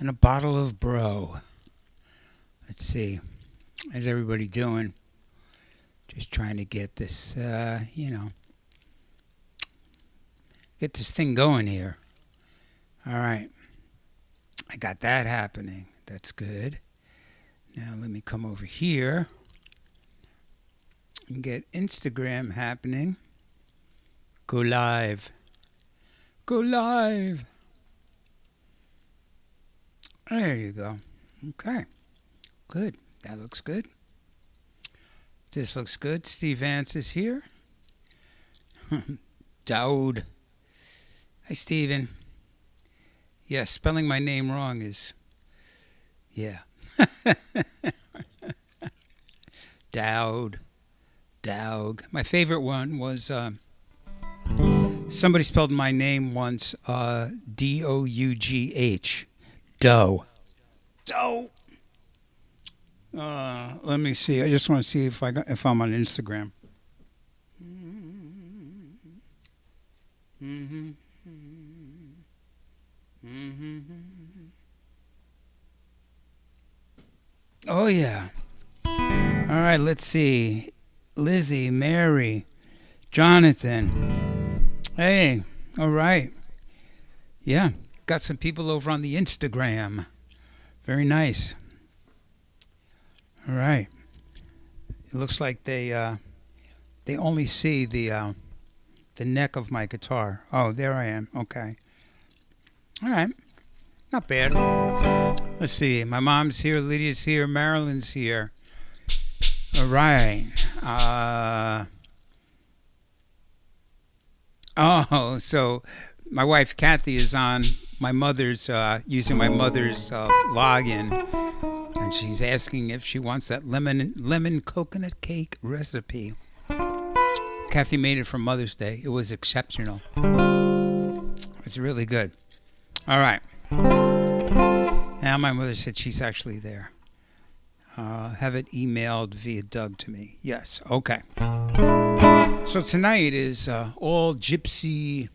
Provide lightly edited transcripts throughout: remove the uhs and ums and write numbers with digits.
and a bottle of bro. Let's see. How's everybody doing? Just trying to get this, get this thing going here. All right. I got that happening. That's good. Now let me come over here and get Instagram happening. Go live. Go live. There you go. Okay. Good. That looks good. This looks good. Steve Vance is here. Dowd. Hi, Steven. Yeah, spelling my name wrong is... Yeah. Dowd. Dowg. My favorite one was... somebody spelled my name once D-O-U-G-H. Dough. Dough. Let me see. I just want to see if I'm on Instagram. Oh yeah. All right. Let's see. Lizzie, Mary, Jonathan. Hey. All right. Yeah. Got some people over on the Instagram. Very nice. All right. It looks like they only see the neck of my guitar. Oh, there I am. Okay. All right. Not bad. Let's see. My mom's here. Lydia's here. Marilyn's here. All right. So my wife Kathy is on my mother's using my mother's login, and she's asking if she wants that lemon coconut cake recipe. Kathy made it for Mother's Day. It was exceptional. It's really good. All right. Now my mother said she's actually there. Have it emailed via Doug to me. Yes. Okay. So tonight is all gypsy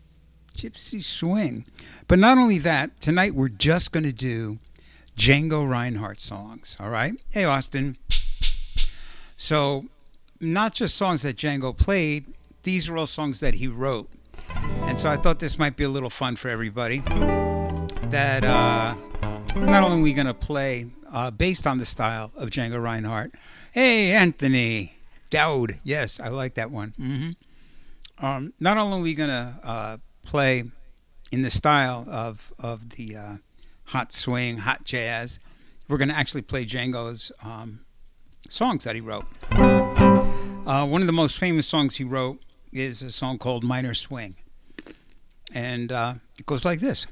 swing. But not only that, tonight we're just going to do Django Reinhardt songs. All right? Hey, Austin. So not just songs that Django played. These are all songs that he wrote. And so I thought this might be a little fun for everybody. That not only are we going to play based on the style of Django Reinhardt. Hey, Anthony. Dowd. Yes, I like that one. Not only are we going to play in the style of the hot swing, hot jazz, we're going to actually play Django's songs that he wrote. One of the most famous songs he wrote is a song called Minor Swing. And it goes like this.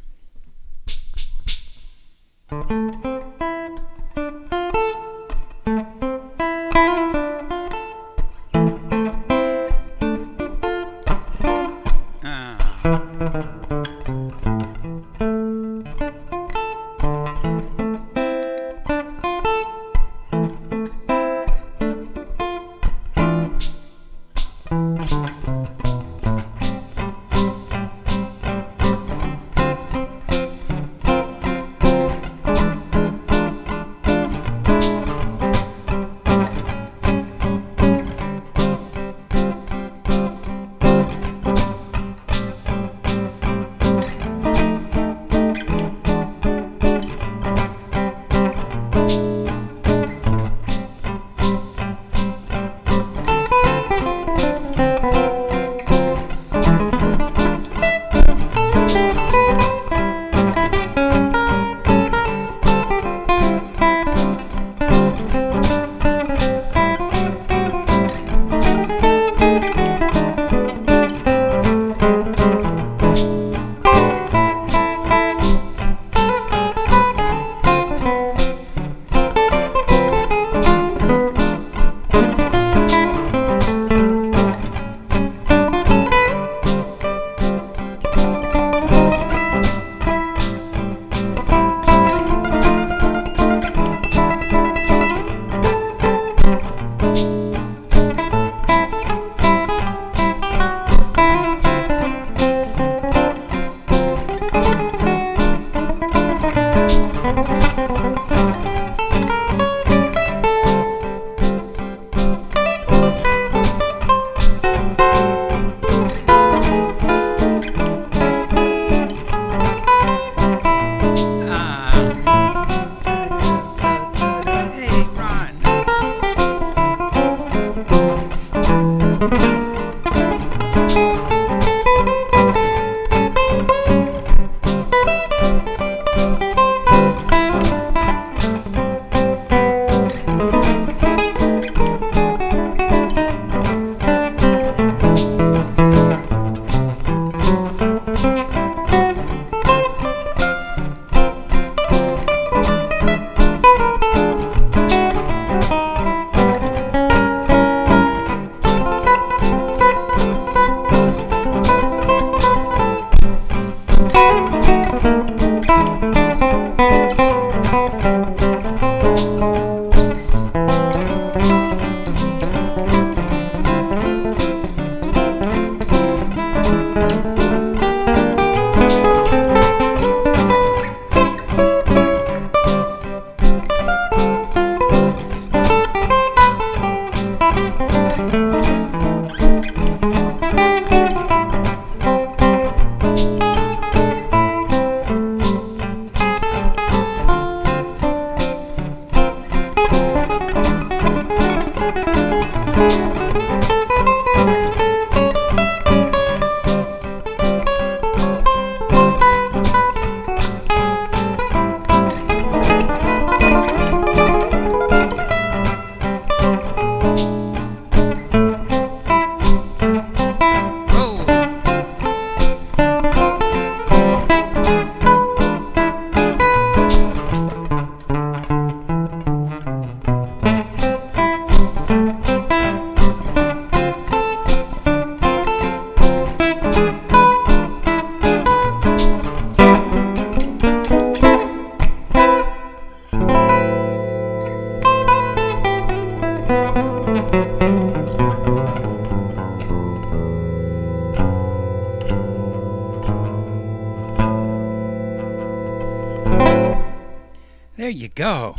There you go.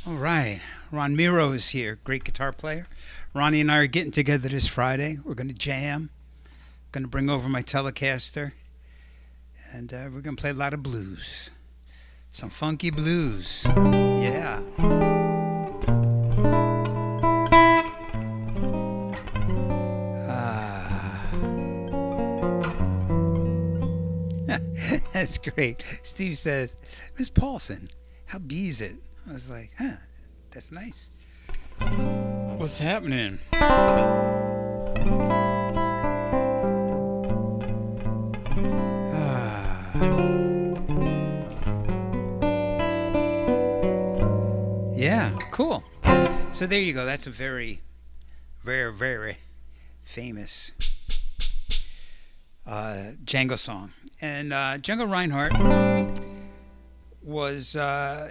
All right. Munro is here, great guitar player. Ronnie and I are getting together this Friday. We're going to jam. Going to bring over my Telecaster. And we're going to play a lot of blues. Some funky blues. Yeah. That's great. Steve says, Miss Paulson, how bees it? I was like, that's nice. What's happening? Yeah, cool. So there you go. That's a very, very, very famous Django song. And Django Reinhardt was,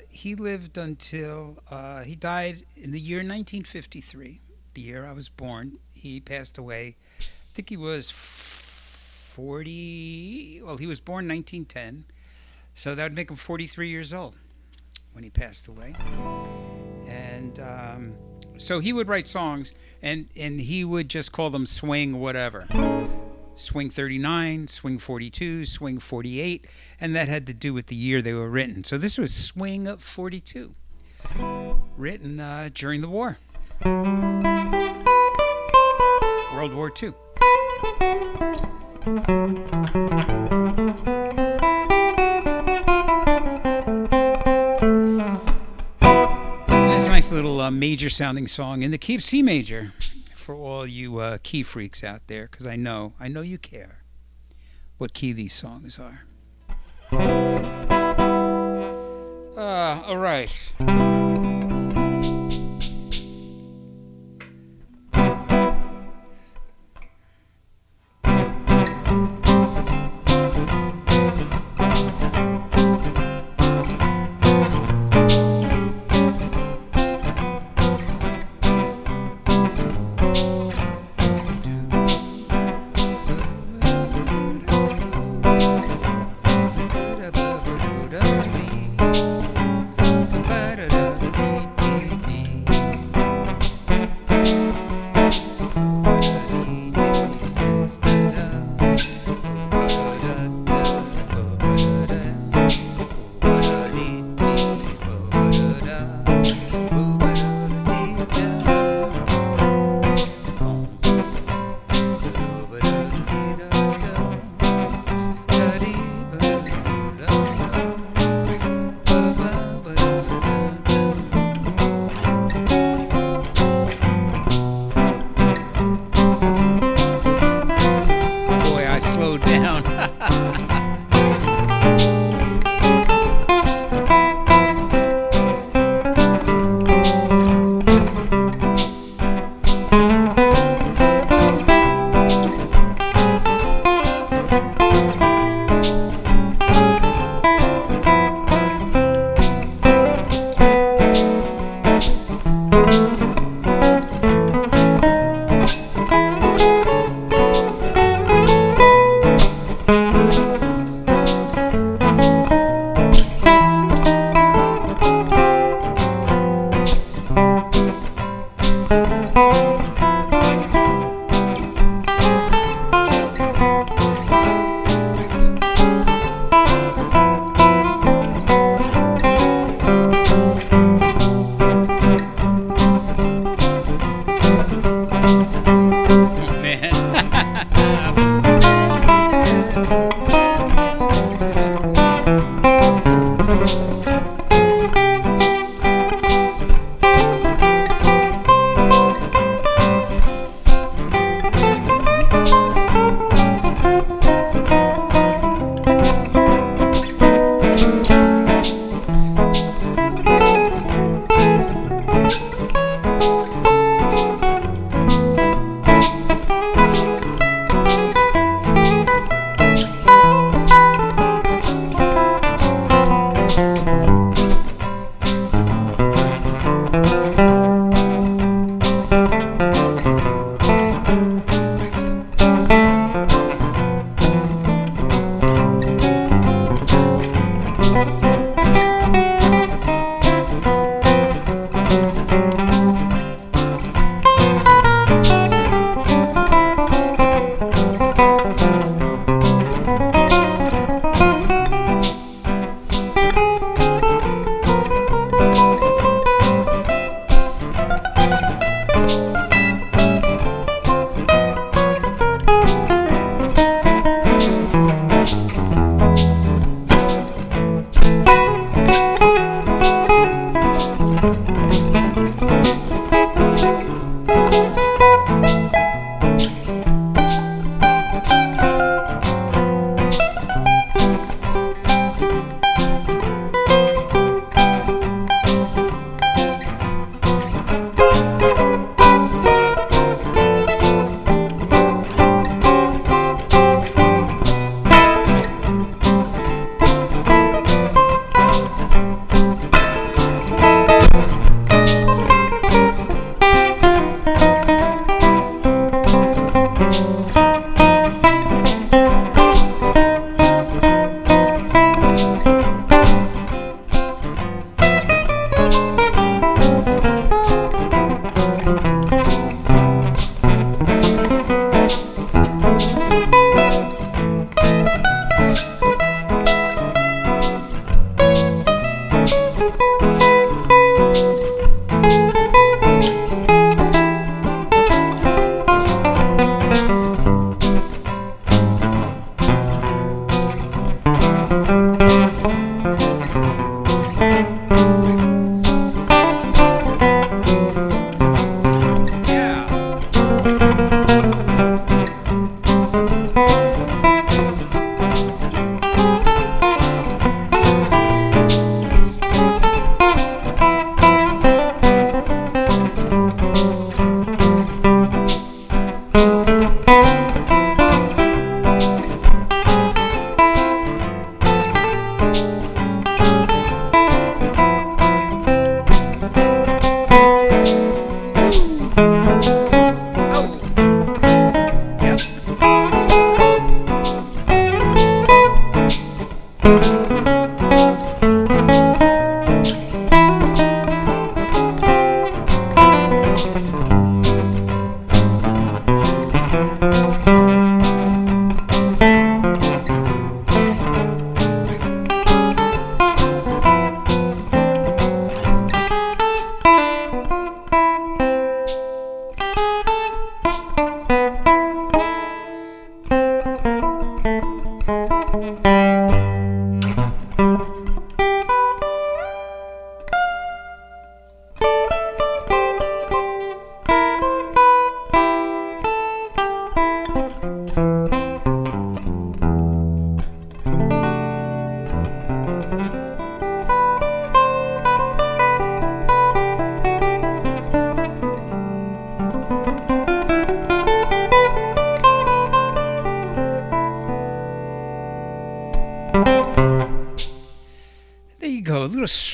he lived until, he died in the year 1953, the year I was born. He passed away, I think he was 40, well, he was born 1910, so that would make him 43 years old when he passed away. And so he would write songs, and he would just call them swing whatever. Swing 39, Swing 42, Swing 48, and that had to do with the year they were written. So this was Swing 42, written during the war, World War II. This nice little major sounding song in the key of C major. For all you key freaks out there, because I know you care what key these songs are. All right. Da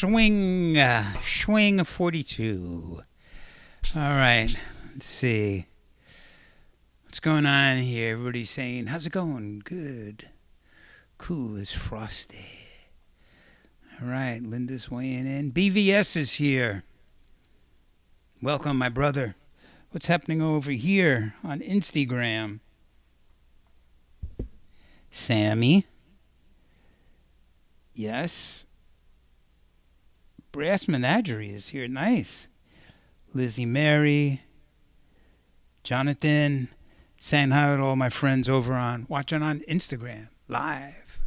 Swing 42. All right, let's see. What's going on here? Everybody's saying, how's it going? Good. Cool as frosty. All right, Linda's weighing in. BVS is here. Welcome, my brother. What's happening over here on Instagram? Sammy. Yes. Brass Menagerie is here. Nice. Lizzie Mary. Jonathan. Saying hi to all my friends over on, watching on Instagram, live.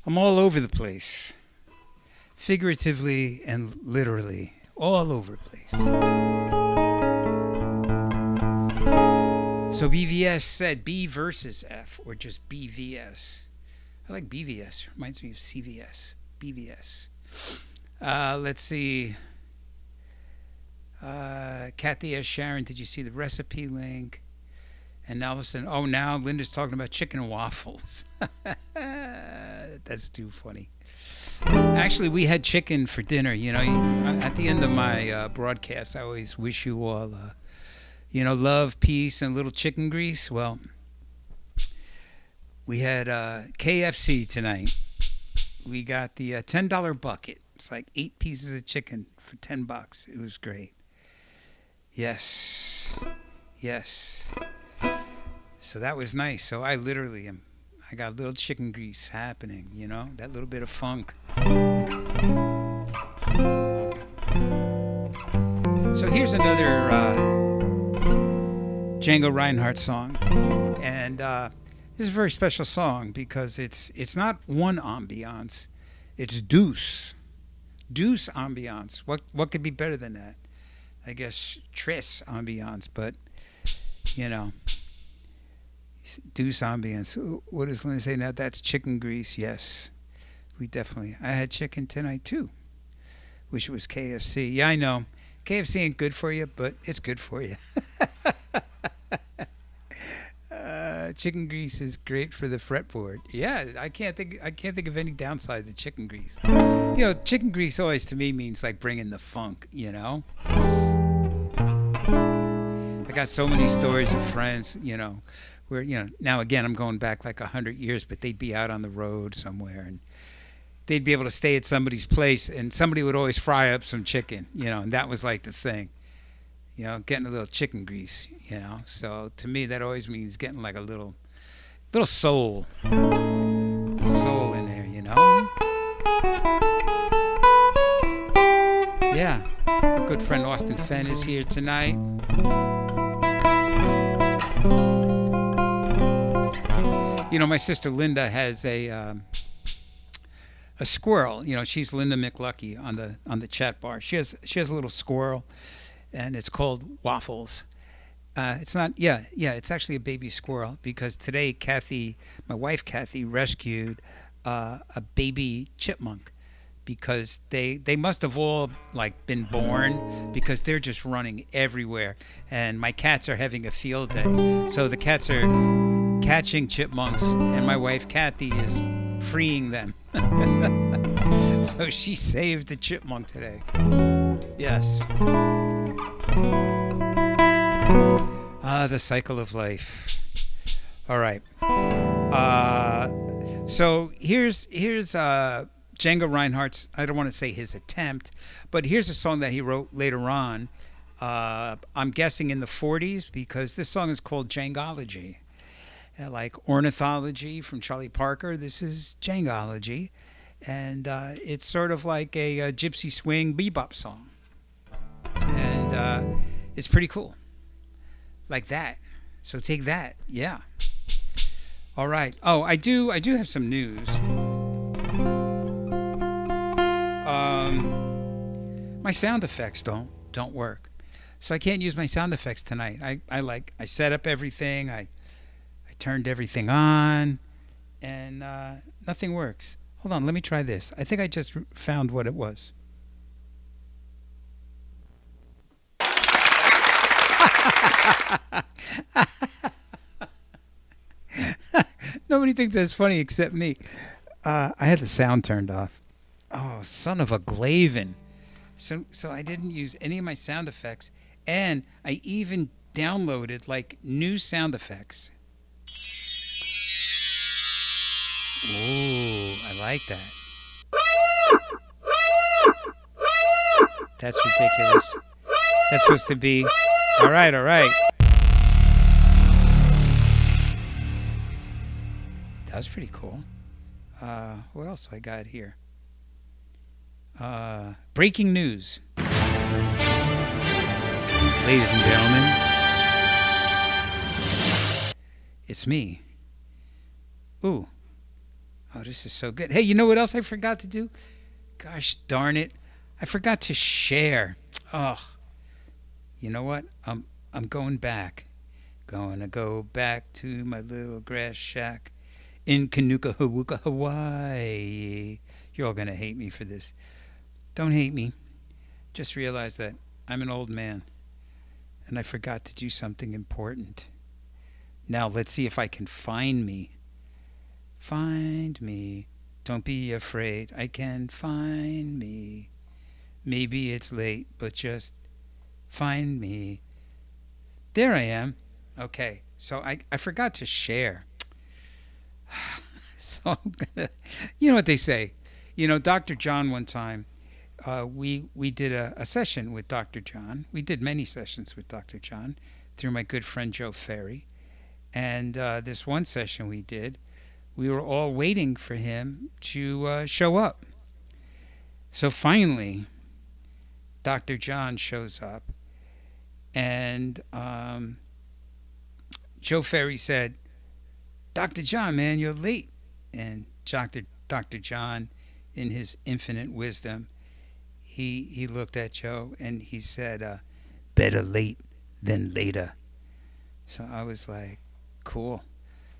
I'm all over the place. Figuratively and literally. All over the place. So BVS said B versus F, or just BVS. I like BVS. Reminds me of CVS. BVS. Let's see. Kathy asked Sharon, did you see the recipe link? And now all of a sudden, oh, now Linda's talking about chicken and waffles. That's too funny. Actually, we had chicken for dinner. You know, at the end of my broadcast, I always wish you all, love, peace, and a little chicken grease. Well, we had KFC tonight. We got the $10 bucket. It's like 8 pieces of chicken for $10. It was great. Yes. So that was nice. So I literally I got a little chicken grease happening, that little bit of funk. So here's another Django Reinhardt song. And this is a very special song because it's not one ambiance, it's deuce. Deuce ambiance. What could be better than that? I guess tres ambiance, but deuce ambiance. What does Linda say now? That's chicken grease. Yes, I had chicken tonight too. Wish it was KFC. Yeah, I know. KFC ain't good for you, but it's good for you. Chicken grease is great for the fretboard. Yeah, I can't think of any downside to chicken grease. Chicken grease always to me means like bringing the funk. I got so many stories of friends, where, now again, I'm going back like 100 years, but they'd be out on the road somewhere and they'd be able to stay at somebody's place and somebody would always fry up some chicken, and that was like the thing, getting a little chicken grease, So to me, that always means getting like a little soul in there, Yeah, our good friend Austin Fenn is here tonight. My sister Linda has a squirrel. She's Linda McLucky on the chat bar. She has a little squirrel, and it's called Waffles. It's not. Yeah. It's actually a baby squirrel because today my wife Kathy, rescued a baby chipmunk because they must have all like been born because they're just running everywhere, and my cats are having a field day. So the cats are catching chipmunks, and my wife Kathy is freeing them. So she saved the chipmunk today. Yes. The cycle of life. All right. So here's Django Reinhardt's, I don't want to say his attempt, but here's a song that he wrote later on. I'm guessing in the 40s because this song is called Djangology. Like ornithology from Charlie Parker, this is Djangology, and it's sort of like a gypsy swing bebop song, and it's pretty cool, like that. So take that, yeah. All right. Oh, I do have some news. My sound effects don't work, so I can't use my sound effects tonight. I set up everything. I turned everything on, and nothing works. Hold on, let me try this. I think I just found what it was. Nobody thinks that's funny except me. I had the sound turned off. Oh, son of a Glavin. So I didn't use any of my sound effects, and I even downloaded like new sound effects. Ooh, I like that. That's ridiculous. That's supposed to be. All right, all right. That was pretty cool. What else do I got here? Breaking news. Ladies and gentlemen, it's me. Ooh. Oh, this is so good. Hey, you know what else I forgot to do? Gosh darn it. I forgot to share. Oh. You know what? I'm going back. Gonna go back to my little grass shack in Kanuka, Hawaii. You're all gonna hate me for this. Don't hate me. Just realize that I'm an old man and I forgot to do something important. Now let's see if I can find me. Find me. Don't be afraid. I can find me. Maybe it's late, but just find me. There I am. Okay, so I forgot to share. So I'm gonna, you know what they say. You know, Dr. John one time, we did a session with Dr. John. We did many sessions with Dr. John through my good friend Joe Ferry. And this one session we did, we were all waiting for him to show up. So finally, Dr. John shows up. And Joe Ferry said, Dr. John, man, you're late. And Dr. John, in his infinite wisdom, he looked at Joe and he said, better late than later. So I was like, cool.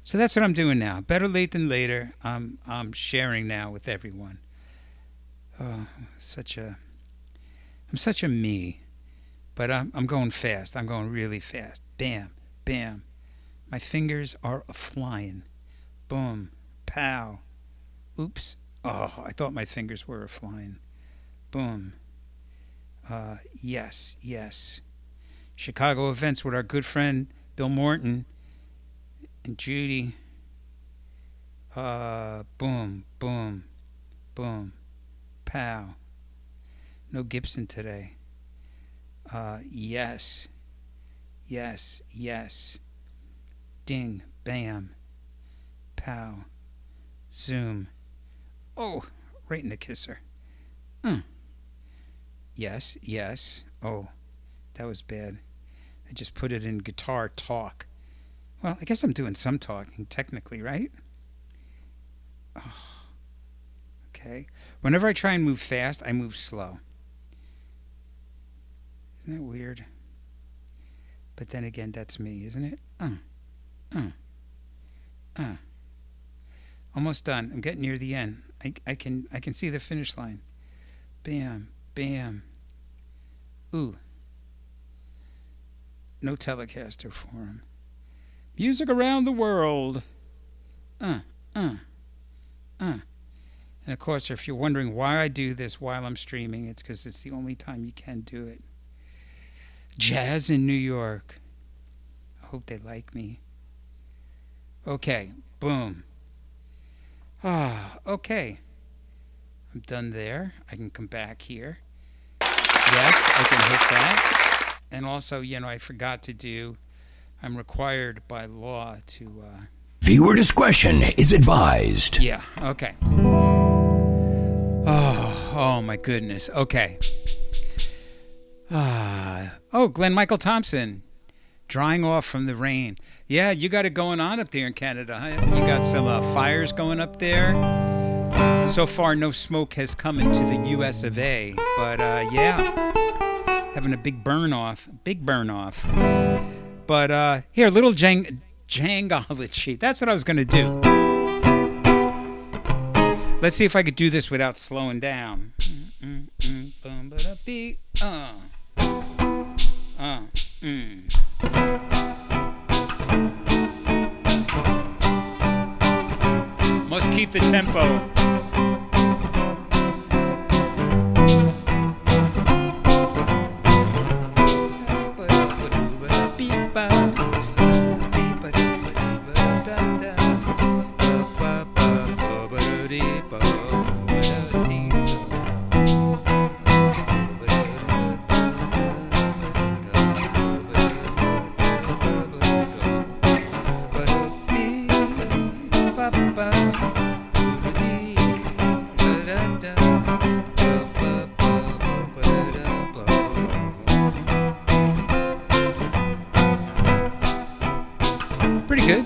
So that's what I'm doing now. Better late than later. I'm sharing now with everyone. Oh, I'm such a me. But I'm going fast. I'm going really fast. Bam, bam. My fingers are flying. Boom, pow. Oops. Oh, I thought my fingers were flying. Boom. Yes, yes. Chicago events with our good friend Bill Morton and Judy. Boom, boom, boom. Pow. No Gibson today. Yes. Yes, yes. Ding, bam. Pow. Zoom. Oh, right in the kisser. Yes, yes. Oh, that was bad. I just put it in guitar talk. Well, I guess I'm doing some talking, technically, right? Oh, okay. Whenever I try and move fast, I move slow. Isn't that weird? But then again, that's me, isn't it? Almost done. I'm getting near the end. I can see the finish line. Bam, bam. Ooh. No Telecaster forum. Music around the world. And of course, if you're wondering why I do this while I'm streaming, it's because it's the only time you can do it. Jazz in New York. I hope they like me. Okay, boom. Okay. I'm done there. I can come back here. Yes, I can hit that. And also, I forgot to do, I'm required by law to... Viewer discretion is advised. Yeah, okay. Oh my goodness. Okay. Glenn Michael Thompson. Drying off from the rain. Yeah, you got it going on up there in Canada. Huh? You got some fires going up there. So far, no smoke has come into the U.S. of A. But, yeah. Having a big burn off. But, here, little Jangology. That's what I was going to do. Let's see if I could do this without slowing down. Must keep the tempo. good.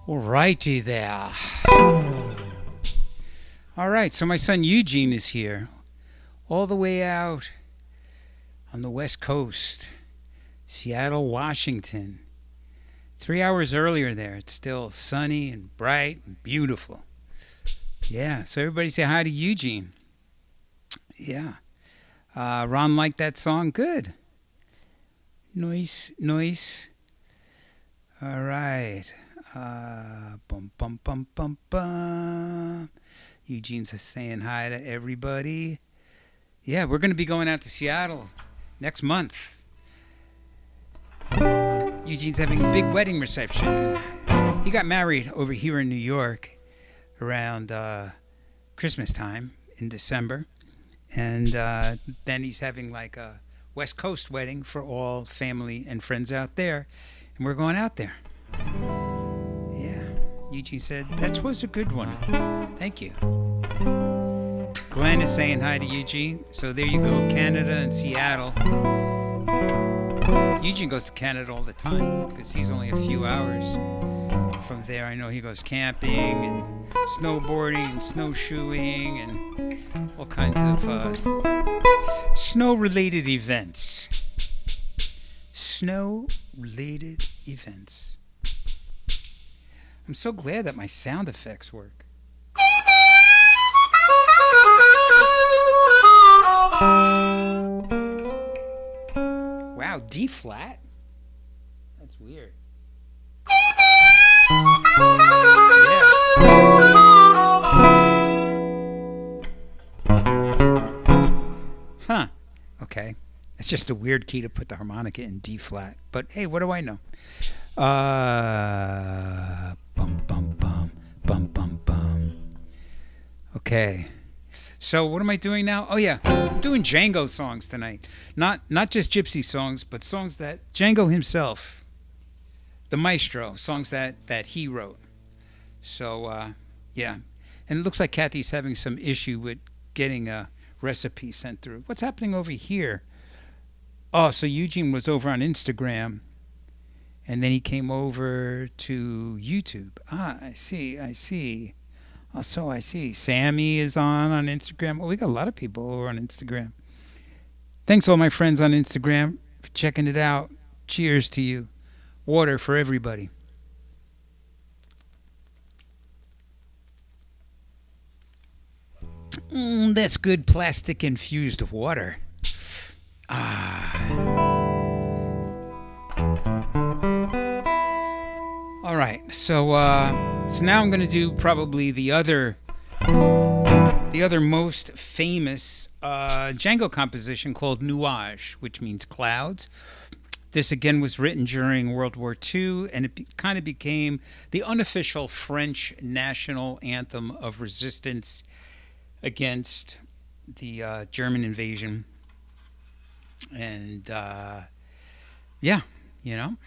Righty there. All right, so my son Eugene is here, all the way out on the West Coast, Seattle, Washington. 3 hours earlier there. It's still sunny and bright and beautiful. Yeah, so everybody say hi to Eugene. Yeah. Ron liked that song. Good. Nice, nice. All right. Bum, bum, bum, bum, bum. Eugene's saying hi to everybody. Yeah, we're going to be going out to Seattle next month. Eugene's having a big wedding reception. He got married over here in New York around Christmas time in December. And then he's having like a West Coast wedding for all family and friends out there. And we're going out there. Yeah. Eugene said, that was a good one. Thank you. Glenn is saying hi to Eugene. So there you go, Canada and Seattle. Eugene goes to Canada all the time because he's only a few hours from there. I know he goes camping and snowboarding and snowshoeing and all kinds of snow-related events. Snow-related events. I'm so glad that my sound effects work. Wow, D flat? That's weird. Huh. Okay. It's just a weird key to put the harmonica in D flat. But hey, what do I know? Bum bum bum bum bum bum. Okay. So what am I doing now? Oh yeah, I'm doing Django songs tonight. Not just gypsy songs, but songs that Django himself, the maestro, songs that he wrote. So yeah, and it looks like Kathy's having some issue with getting a recipe sent through. What's happening over here? Oh, so Eugene was over on Instagram, and then he came over to YouTube. Ah, I see. Oh, so I see. Sammy is on Instagram. Well, we got a lot of people over on Instagram. Thanks, all my friends on Instagram, for checking it out. Cheers to you. Water for everybody. That's good plastic-infused water. All right, so now I'm going to do probably the other most famous Django composition called Nuage, which means clouds. This again was written during World War II, and it kind of became the unofficial French national anthem of resistance against the German invasion. And yeah, you know.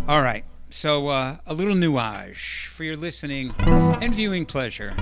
All right, so a little Nuage for your listening and viewing pleasure.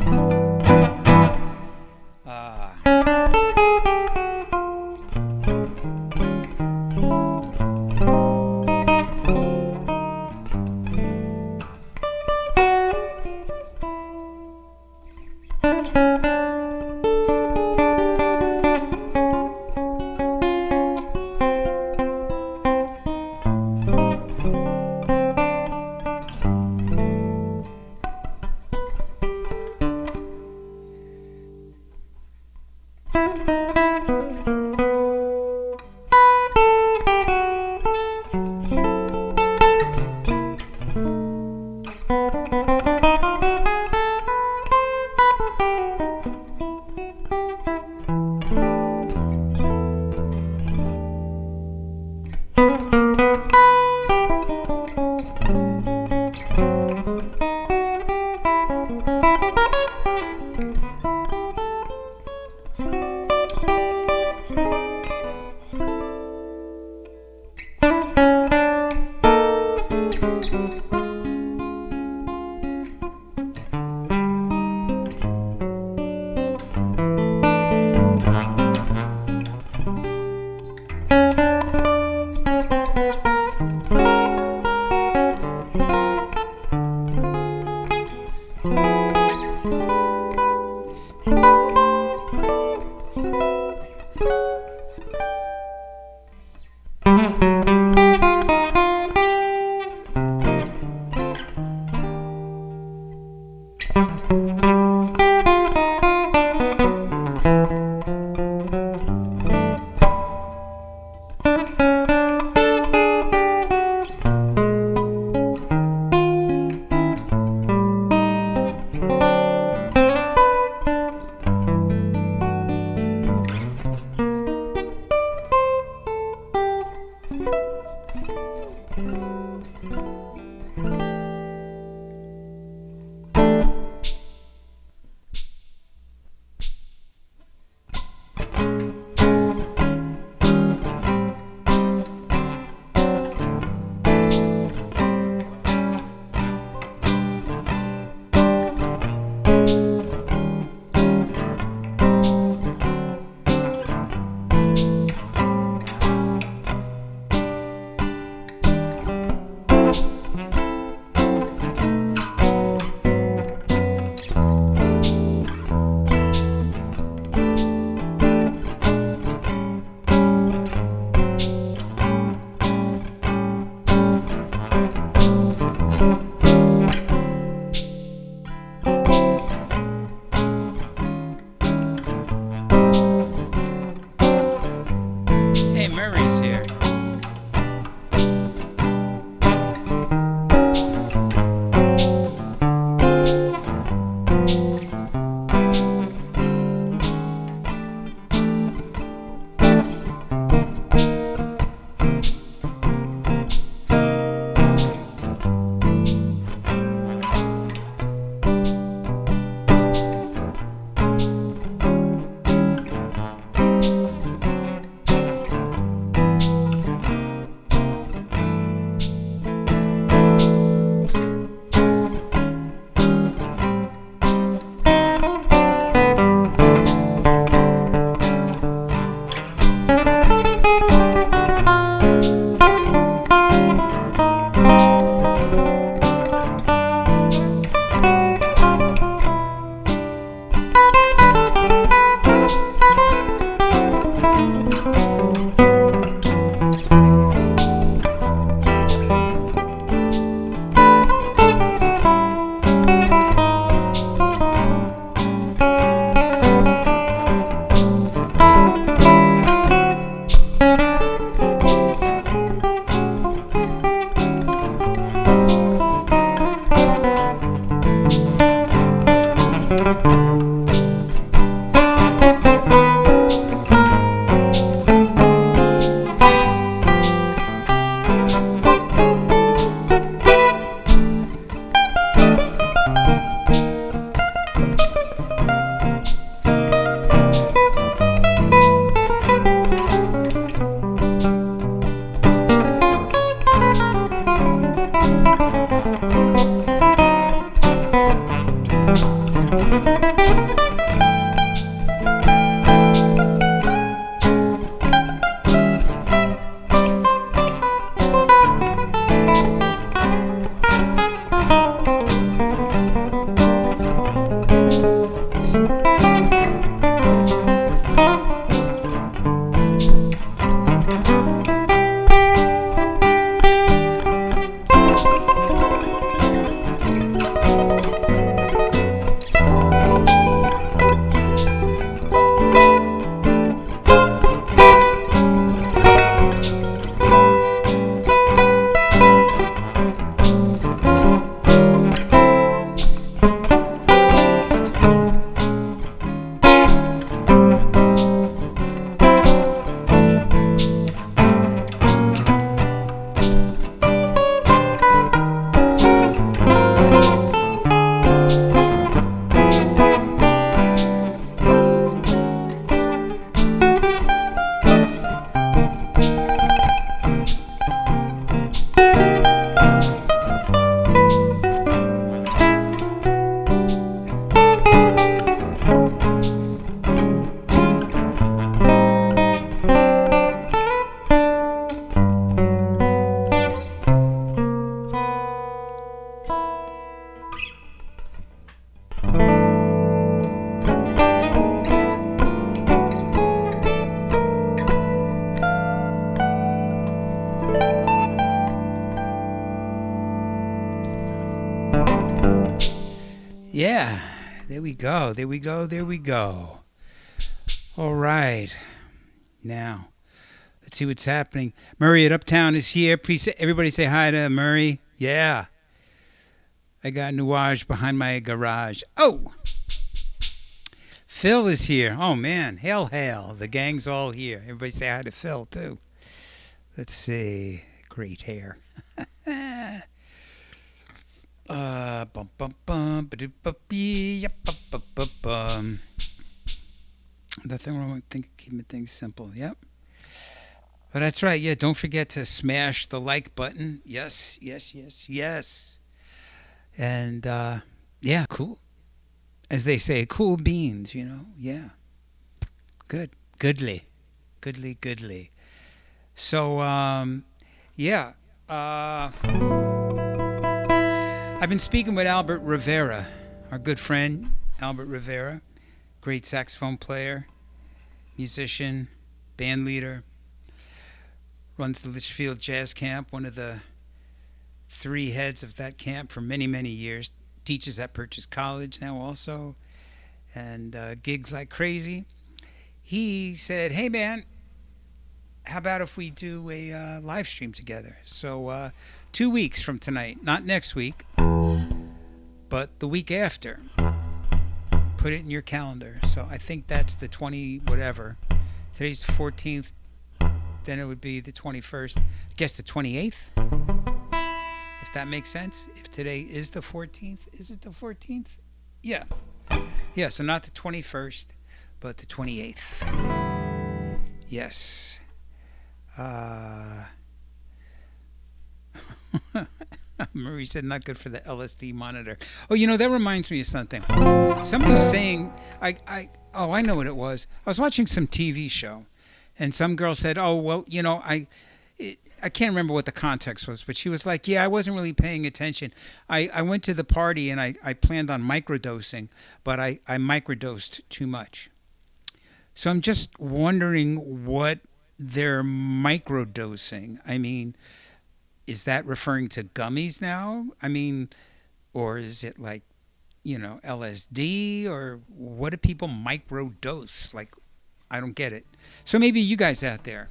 Hey, Murray's here. Yeah, there we go. There we go. There we go. All right. Now, let's see what's happening. Murray at Uptown is here. Please, everybody say hi to Murray. Yeah. I got Nuage behind my garage. Oh! Phil is here. Oh, man. Hail, hail. The gang's all here. Everybody say hi to Phil, too. Let's see. Great hair. Bum bum bum ba ba yep bum bum bum. The thing wrong with keeping things simple. Yep. But that's right. Yeah, don't forget to smash the like button. Yes, yes, yes, yes. And yeah, cool. As they say, cool beans, you know. Yeah. Good. Goodly. Goodly, goodly. So, yeah. I've been speaking with Albert Rivera, our good friend, Albert Rivera, great saxophone player, musician, band leader, runs the Litchfield Jazz Camp, one of the 3 heads of that camp for many, many years, teaches at Purchase College now also, and gigs like crazy. He said, hey man, how about if we do a live stream together? So 2 weeks from tonight, not next week, but the week after. Put it in your calendar. So I think that's the 20 whatever. Today's the 14th. Then it would be the 21st. I guess the 28th. If that makes sense. If today is the 14th, is it the 14th? Yeah. Yeah, so not the 21st, but the 28th. Yes. Marie said not good for the LSD monitor. Oh, you know, that reminds me of something. Somebody was saying, I know what it was. I was watching some TV show, and some girl said, oh, well, you know, I can't remember what the context was, but she was like, yeah, I wasn't really paying attention. I went to the party, and I planned on microdosing, but I microdosed too much. So I'm just wondering what they're microdosing. I mean, is that referring to gummies now? I mean, or is it like, you know, LSD, or what do people microdose? Like, I don't get it. So maybe you guys out there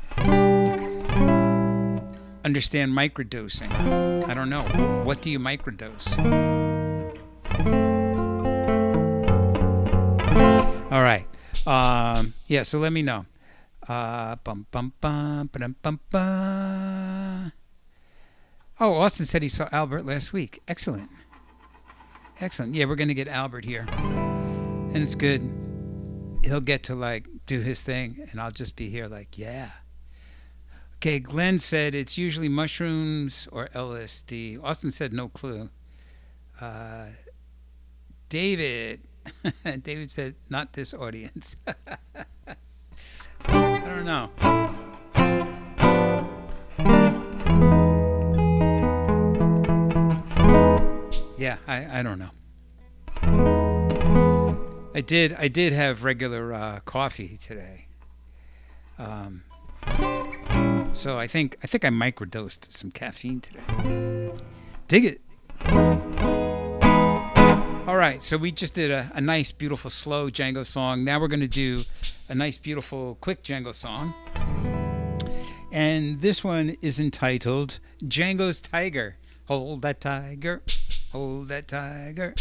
understand microdosing. I don't know. What do you microdose? All right. Yeah, so let me know. Bum bum bum bum bum bum. Oh, Austin said he saw Albert last week. Excellent. Excellent. Yeah, we're going to get Albert here. And it's good. He'll get to, like, do his thing, and I'll just be here like, yeah. Okay, Glenn said it's usually mushrooms or LSD. Austin said no clue. David. David said, not this audience. I don't know. Yeah, I don't know. I did have regular coffee today. So I think I microdosed some caffeine today. Dig it. All right, so we just did a nice, beautiful, slow Django song. Now we're going to do a nice, beautiful, quick Django song. And this one is entitled Django's Tiger. Hold that tiger. Hold that tiger.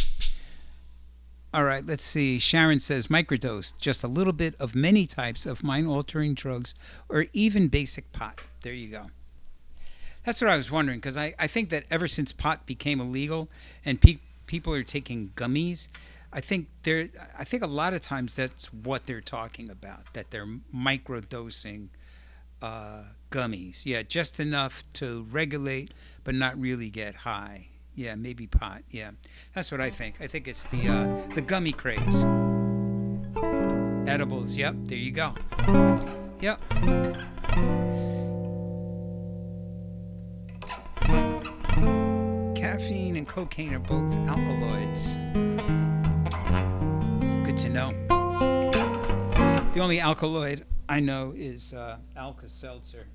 All right, let's see. Sharon says, microdose, just a little bit of many types of mind-altering drugs or even basic pot. There you go. That's what I was wondering, because I think that ever since pot became illegal and people are taking gummies, I think a lot of times that's what they're talking about, that they're microdosing gummies. Yeah, just enough to regulate but not really get high. Yeah, maybe pot. Yeah, that's what I think. I think it's the gummy craze. Edibles. Yep, there you go. Yep. Caffeine and cocaine are both alkaloids. Good to know. The only alkaloid I know is Alka-Seltzer.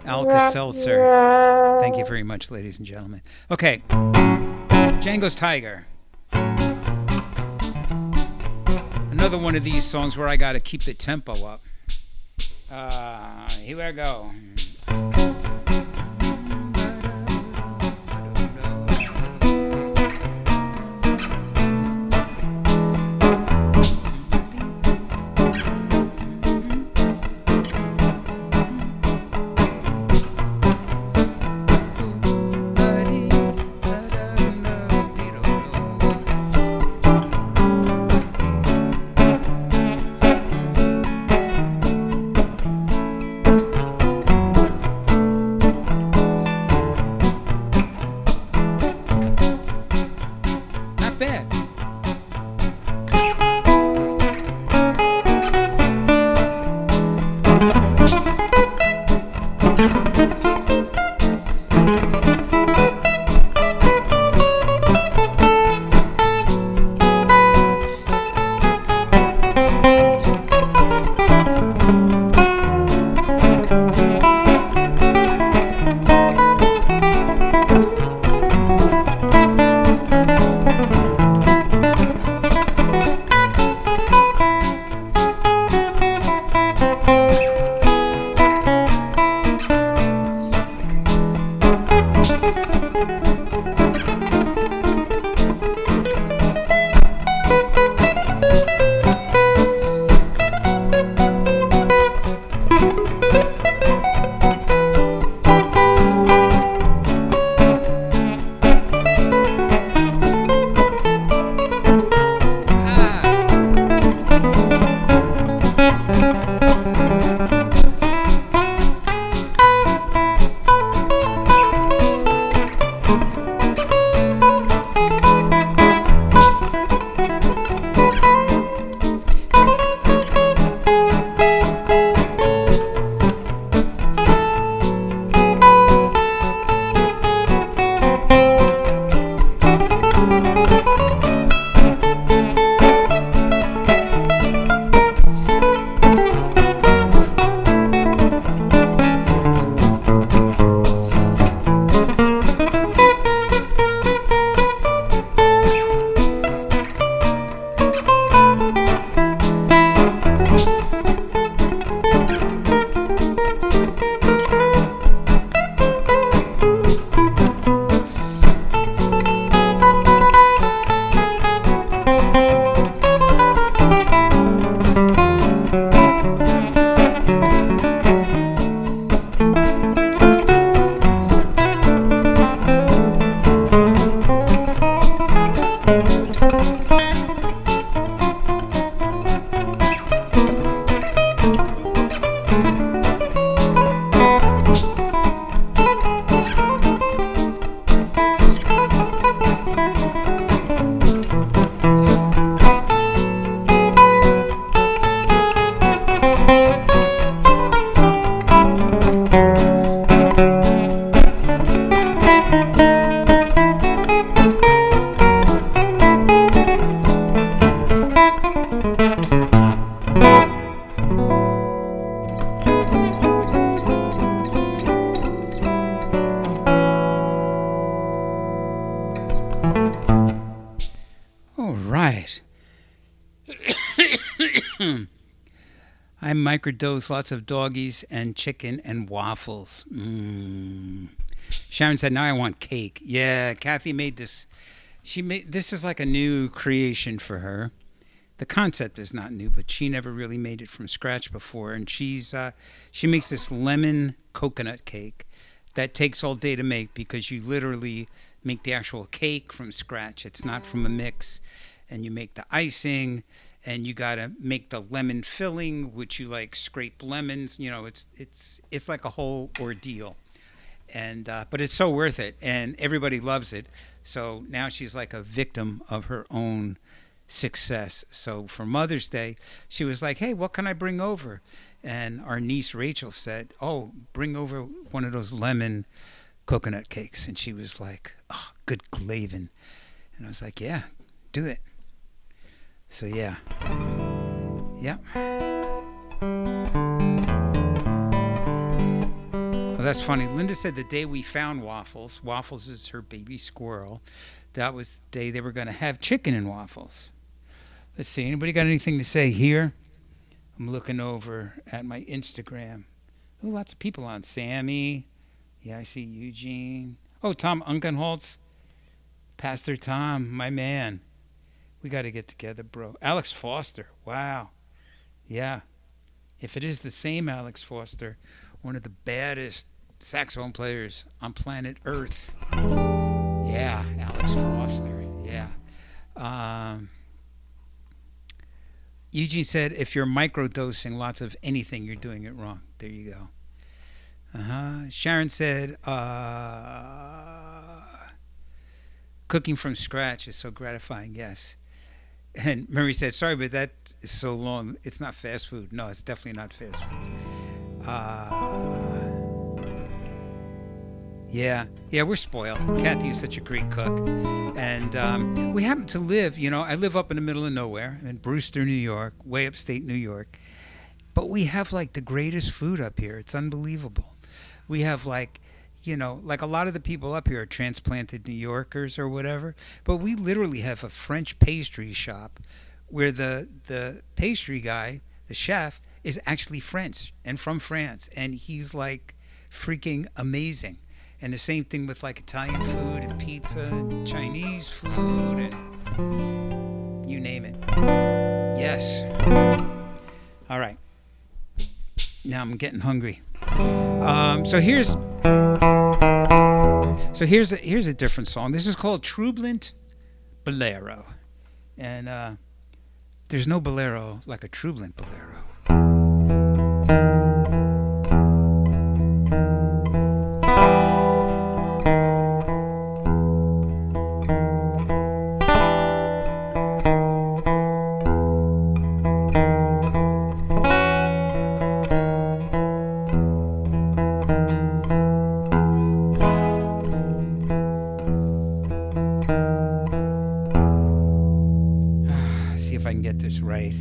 Alka-Seltzer. Thank you very much, ladies and gentlemen. Okay. Django's Tiger. Another one of these songs where I got to keep the tempo up. Here I go. I microdose lots of doggies and chicken and waffles. Sharon said, now I want cake. Yeah, Kathy made this. This is like a new creation for her. The concept is not new, but she never really made it from scratch before. And she makes this lemon coconut cake that takes all day to make because you literally make the actual cake from scratch. It's not from a mix. And you make the icing, and you gotta make the lemon filling, which you like scrape lemons. You know, it's like a whole ordeal. And but it's so worth it, and everybody loves it. So now she's like a victim of her own success. So for Mother's Day, she was like, hey, what can I bring over? And our niece Rachel said, oh, bring over one of those lemon coconut cakes. And she was like, oh, good glavin. And I was like, yeah, do it. So yeah. Oh, that's funny. Linda said the day we found Waffles is her baby squirrel, that was the day they were going to have chicken and waffles. Let's see, anybody got anything to say here? I'm looking over at my Instagram. Oh, lots of people on. Sammy. Yeah, I see Eugene. Oh, Tom Unkenholtz. Pastor Tom, my man. We got to get together, bro. Alex Foster. Wow. Yeah. If it is the same Alex Foster, one of the baddest saxophone players on planet Earth. Yeah, Alex Foster. Yeah. Eugene said, if you're microdosing lots of anything, you're doing it wrong. There you go. Sharon said, cooking from scratch is so gratifying. Yes. And Murray said, sorry, but that is so long. It's not fast food. No, it's definitely not fast food. Yeah, we're spoiled. Kathy is such a great cook. And we happen to live, I live up in the middle of nowhere in Brewster, New York, way upstate New York. But we have like the greatest food up here. It's unbelievable. We have like a lot of the people up here are transplanted New Yorkers or whatever. But we literally have a French pastry shop where the pastry guy, the chef, is actually French and from France. And he's like freaking amazing. And the same thing with like Italian food and pizza and Chinese food and you name it. Yes. All right. Now I'm getting hungry. So here's a different song. This is called Troublent Bolero. And there's no bolero like a Troublent Bolero. See if I can get this right.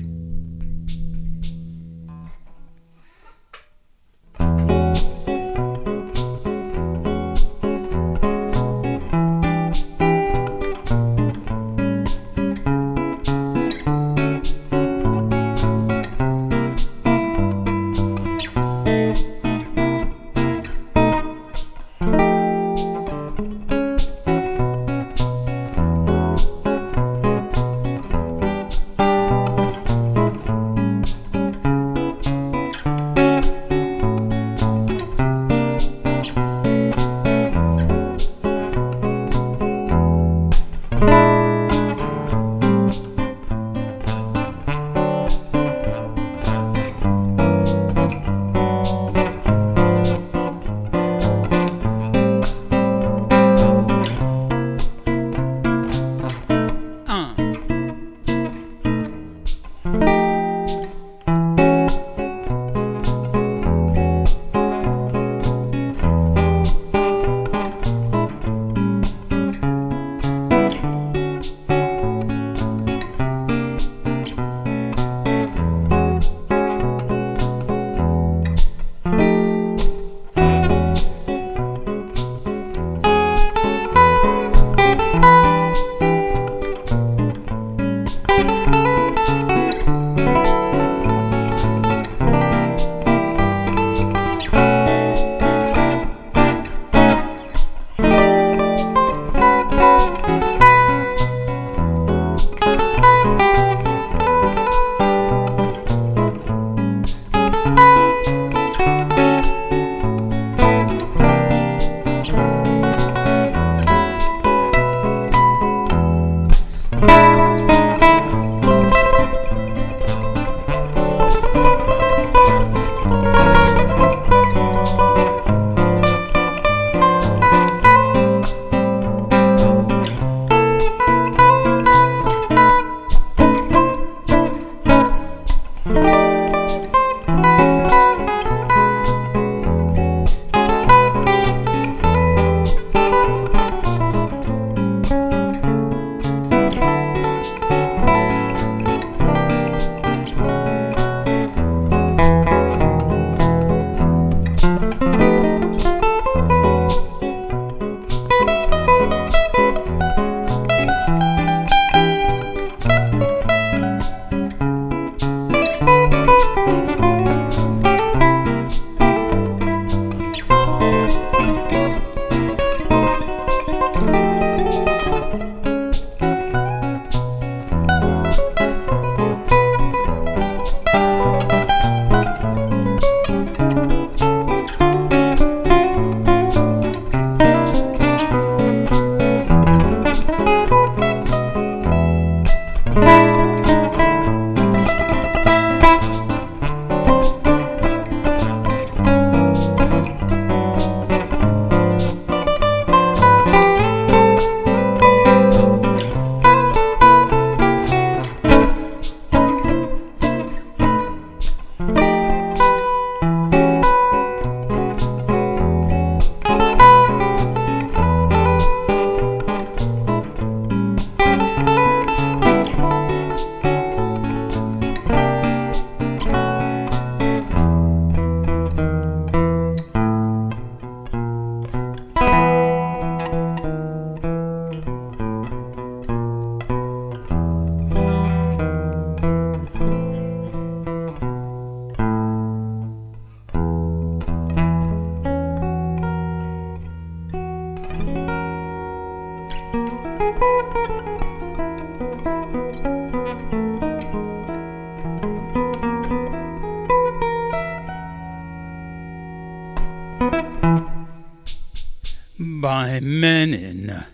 by Menin.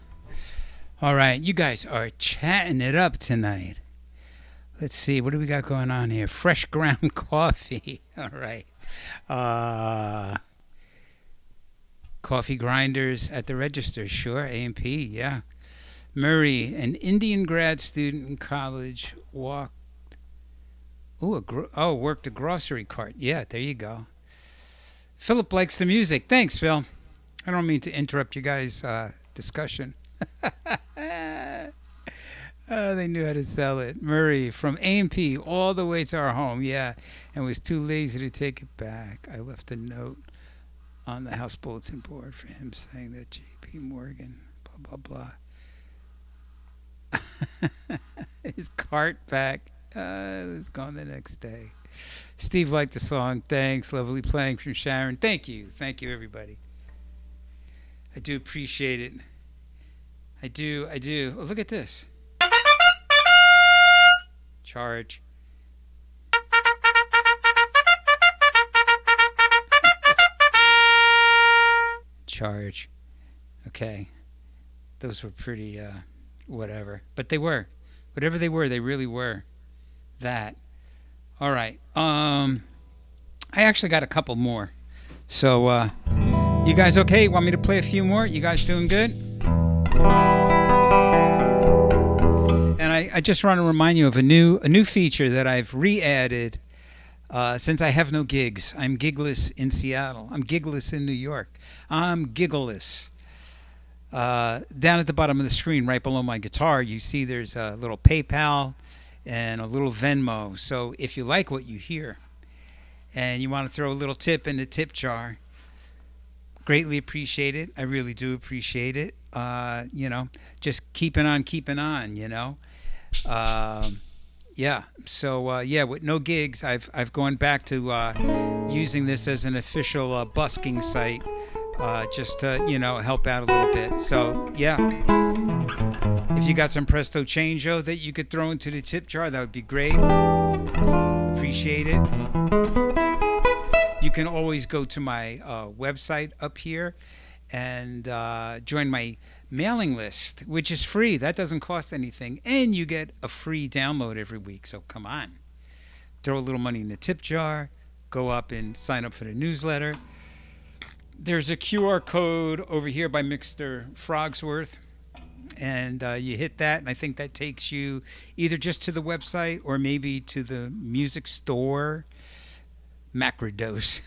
All right, you guys are chatting it up tonight. Let's see, what do we got going on here? Fresh ground coffee. All right. Coffee grinders at the register, sure. A&P, yeah. Murray, an Indian grad student in college, worked a grocery cart. Yeah, there you go. Philip likes the music. Thanks, Phil. I don't mean to interrupt you guys' discussion. They knew how to sell it. Murray, from A&P all the way to our home, yeah, and was too lazy to take it back. I left a note on the house bulletin board for him saying that J.P. Morgan, blah, blah, blah. His cart back. It was gone the next day. Steve liked the song. Thanks. Lovely playing from Sharon. Thank you. Thank you, everybody. I do appreciate it. I do. Oh, look at this. Charge. Charge. Okay. Those were pretty, whatever. But they were. Whatever they were, they really were. That. All right. I actually got a couple more. So, you guys okay? Want me to play a few more? You guys doing good? And I just want to remind you of a new feature that I've re-added since I have no gigs. I'm gigless in Seattle. I'm gigless in New York. I'm giggleless. Down at the bottom of the screen, right below my guitar, you see there's a little PayPal and a little Venmo. So if you like what you hear and you want to throw a little tip in the tip jar, greatly appreciate it. I really do appreciate it. Just keeping on, yeah. So, with no gigs, I've gone back to using this as an official busking site, just to, help out a little bit. So, yeah. If you got some Presto Changeo that you could throw into the tip jar, that would be great. Appreciate it. You can always go to my website up here and join my mailing list, which is free. That doesn't cost anything. And you get a free download every week. So come on. Throw a little money in the tip jar. Go up and sign up for the newsletter. There's a QR code over here by Mr. Frogsworth. And you hit that, and I think that takes you either just to the website or maybe to the music store. Macrodose.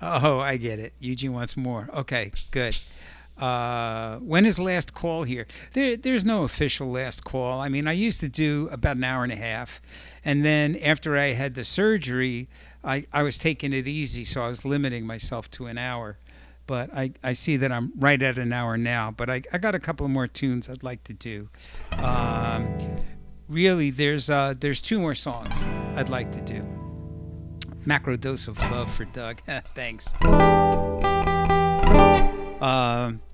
Oh, I get it. Eugene wants more. Okay, good. When is last call here? There's no official last call. I mean, I used to do about an hour and a half. And then after I had the surgery, I was taking it easy, so I was limiting myself to an hour. But I see that I'm right at an hour now. But I got a couple of more tunes I'd like to do. Really, there's two more songs I'd like to do. Macro dose of love for Doug. Thanks.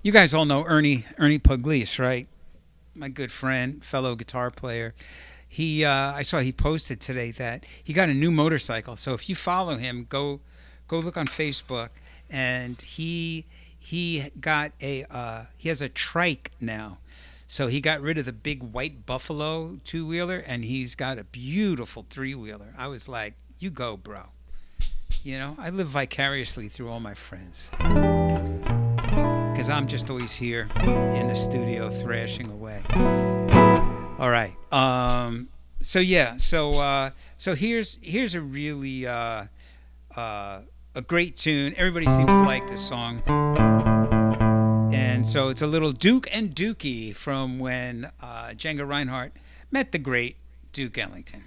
You guys all know Ernie Pugliese, right? My good friend, fellow guitar player. I saw he posted today that he got a new motorcycle. So if you follow him, go look on Facebook. And he got he has a trike now. So he got rid of the big white Buffalo two-wheeler, and he's got a beautiful three-wheeler. I was like, you go, bro. I live vicariously through all my friends. Because I'm just always here in the studio thrashing away. All right. So here's a really a great tune. Everybody seems to like this song. And so it's a little Duke and Dookie from when Django Reinhardt met the great Duke Ellington.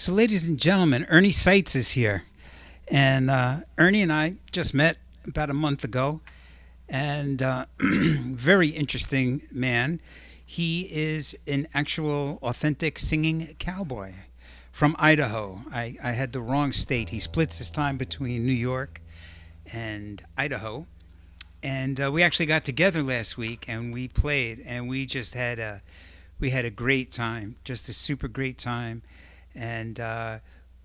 So, ladies and gentlemen, Ernie Seitz is here. And Ernie and I just met about a month ago. And very interesting man. He is an actual authentic singing cowboy from Idaho. I had the wrong state. He splits his time between New York and Idaho. And we actually got together last week and we played and we just had a great time, just a super great time. And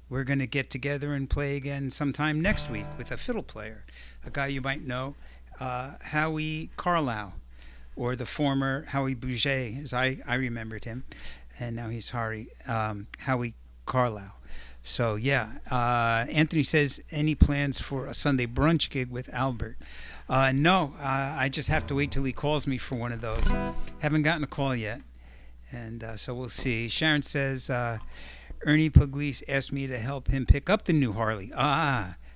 we're going to get together and play again sometime next week with a fiddle player, a guy you might know, Howie Carlisle, or the former Howie Bouget, as I remembered him, and now he's Howie Carlisle. So yeah, Anthony says, any plans for a Sunday brunch gig with Albert? No, I just have to wait till he calls me for one of those. Haven't gotten a call yet, and so we'll see. Sharon says, Ernie Pugliese asked me to help him pick up the new Harley.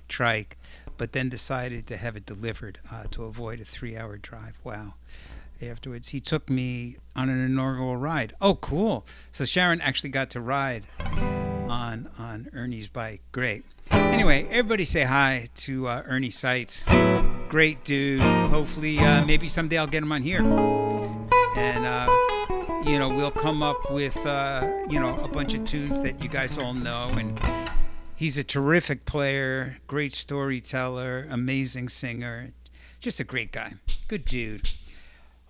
Trike, but then decided to have it delivered to avoid a 3-hour drive. Wow. Afterwards, he took me on an inaugural ride. Oh, cool. So Sharon actually got to ride on Ernie's bike. Great. Anyway, everybody say hi to Ernie Seitz. Great dude. Hopefully, maybe someday I'll get him on here. And, we'll come up with, a bunch of tunes that you guys all know. And he's a terrific player, great storyteller, amazing singer. Just a great guy. Good dude.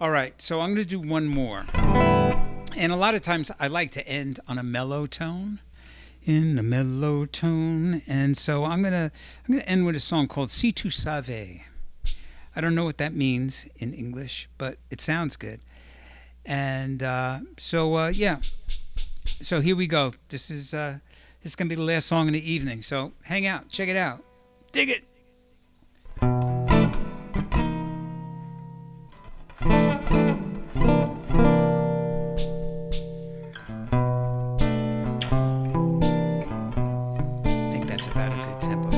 All right, so I'm going to do one more. And a lot of times I like to end on a mellow tone. In a mellow tone. And so I'm going to end with a song called Si Tu Savais. I don't know what that means in English, but it sounds good. And so here we go. This is going to be the last song in the evening. So hang out, check it out. Dig it. I think that's about a good tempo.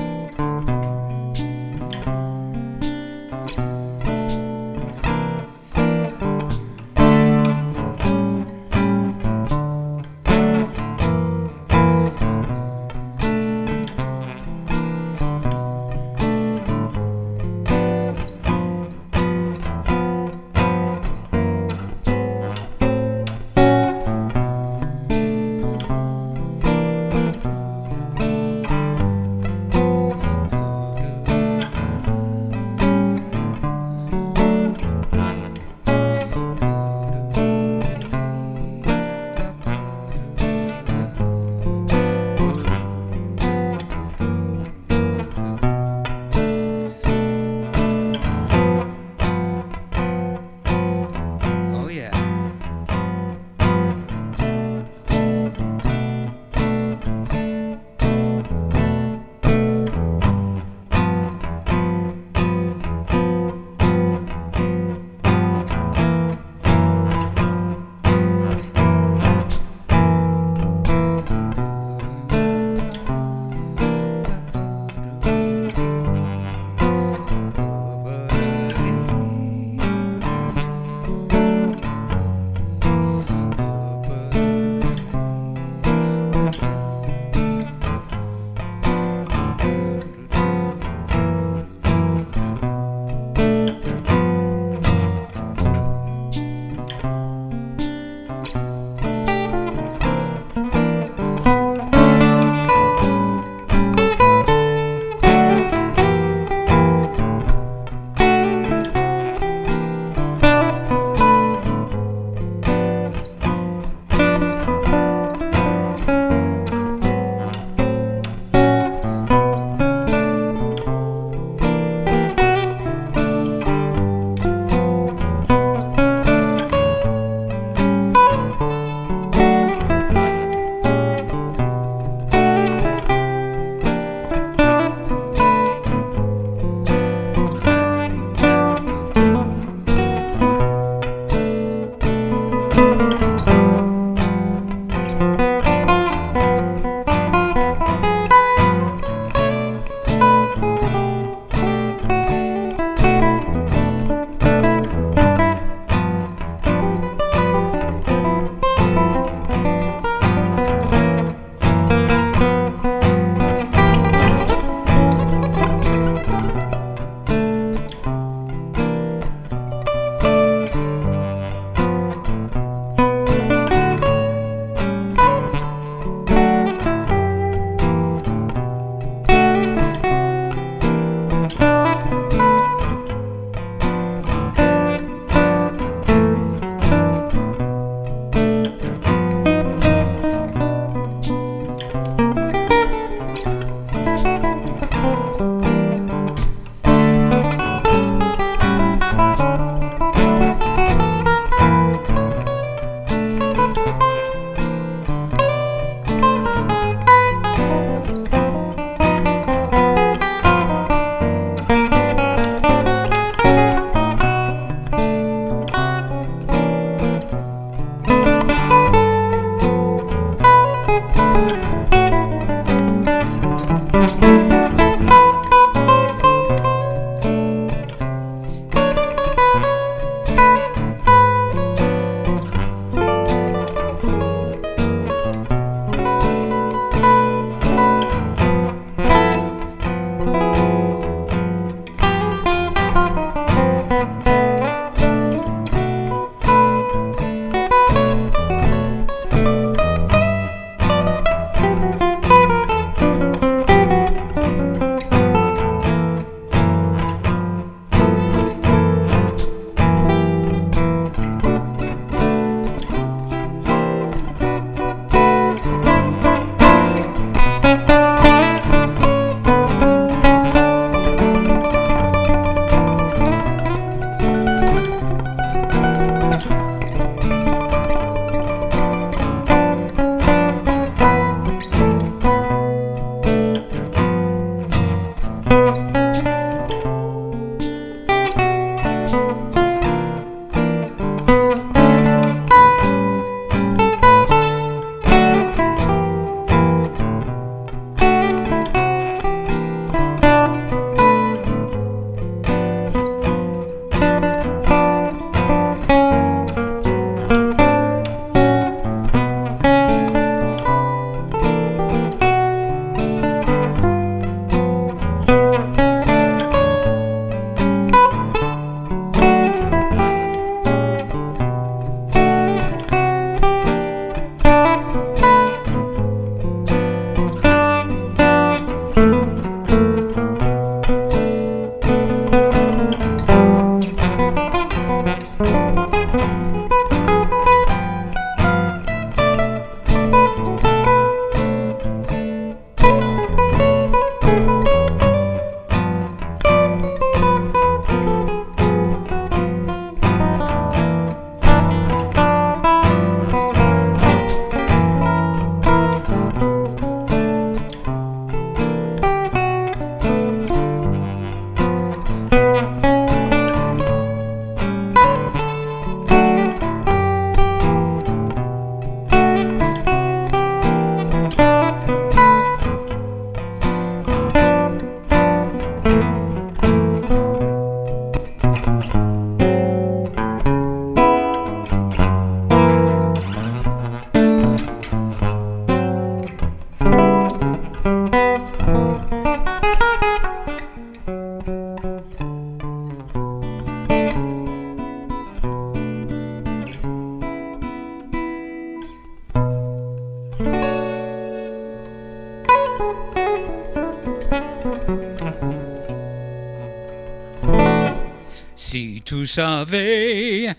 Si tu savais.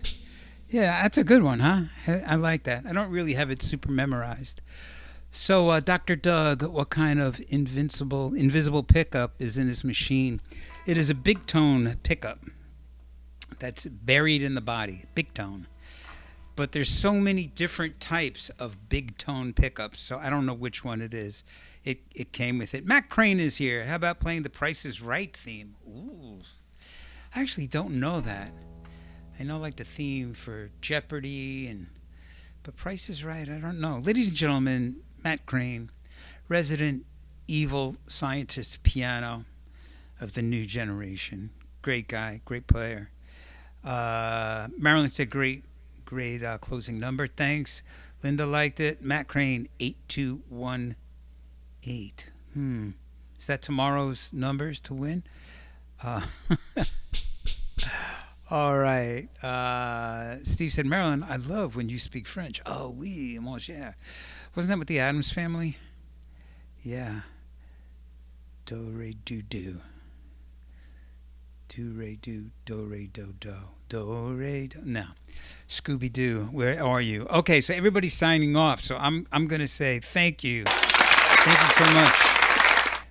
Yeah, that's a good one, huh? I like that. I don't really have it super memorized. So, Dr. Doug, what kind of invisible pickup is in this machine? It is a big tone pickup that's buried in the body, big tone. But there's so many different types of big tone pickups, so I don't know which one it is. It came with it. Matt Crane is here. How about playing the Price is Right theme? Ooh, I actually don't know that. I know like the theme for Jeopardy but Price is Right, I don't know. Ladies and gentlemen, Matt Crane, resident evil scientist piano of the new generation. Great guy, great player. Marilyn said great closing number. Thanks. Linda liked it. Matt Crane, 8218. Is that tomorrow's numbers to win? All right. Steve said, Marilyn, I love when you speak French. Oh, oui, mon cher. Wasn't that with the Addams Family? Yeah. Do, re, do. Do, re, do, re, do. Do, re, do. No. Scooby-Doo, where are you? Okay, so everybody's signing off. So I'm going to say thank you. Thank you so much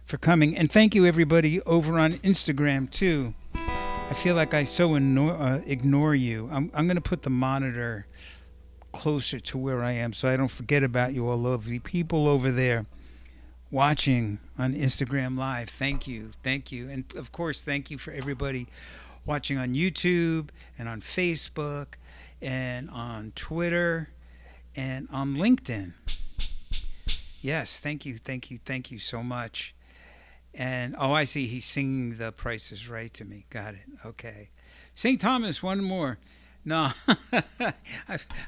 for coming. And thank you, everybody, over on Instagram, too. I feel like I so ignore you. I'm going to put the monitor closer to where I am so I don't forget about you all lovely people over there watching on Instagram Live. Thank you. And, of course, thank you for everybody watching on YouTube and on Facebook and on Twitter and on LinkedIn. Yes, thank you so much. And, oh, I see, he's singing The Price is Right to me. Got it. Okay. St. Thomas, one more. No,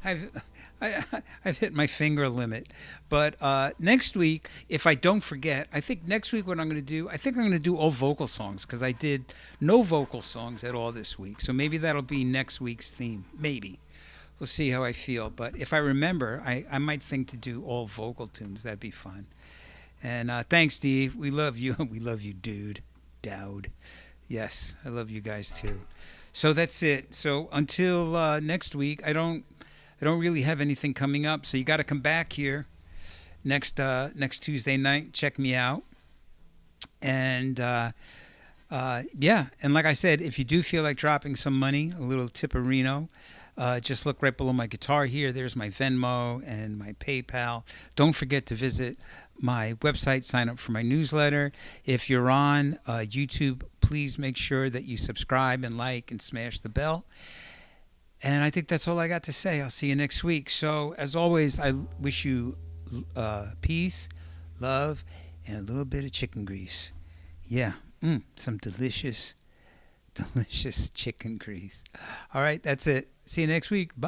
I've hit my finger limit. But next week, if I don't forget, I think next week what I'm going to do, I think I'm going to do all vocal songs because I did no vocal songs at all this week. So maybe that'll be next week's theme. Maybe. We'll see how I feel. But if I remember, I might think to do all vocal tunes. That'd be fun. And thanks, Steve. We love you. We love you, dude. Dowd. Yes, I love you guys too. So that's it. So until next week, I don't really have anything coming up. So you got to come back here next Tuesday night. Check me out. And yeah, and like I said, if you do feel like dropping some money, a little tipperino, just look right below my guitar here. There's my Venmo and my PayPal. Don't forget to visit my website, sign up for my newsletter. If you're on YouTube, please make sure that you subscribe and like and smash the bell. And I think that's all I got to say. I'll see you next week. So as always, I wish you peace, love, and a little bit of chicken grease. Yeah, some delicious chicken grease. All right, that's it. See you next week. Bye.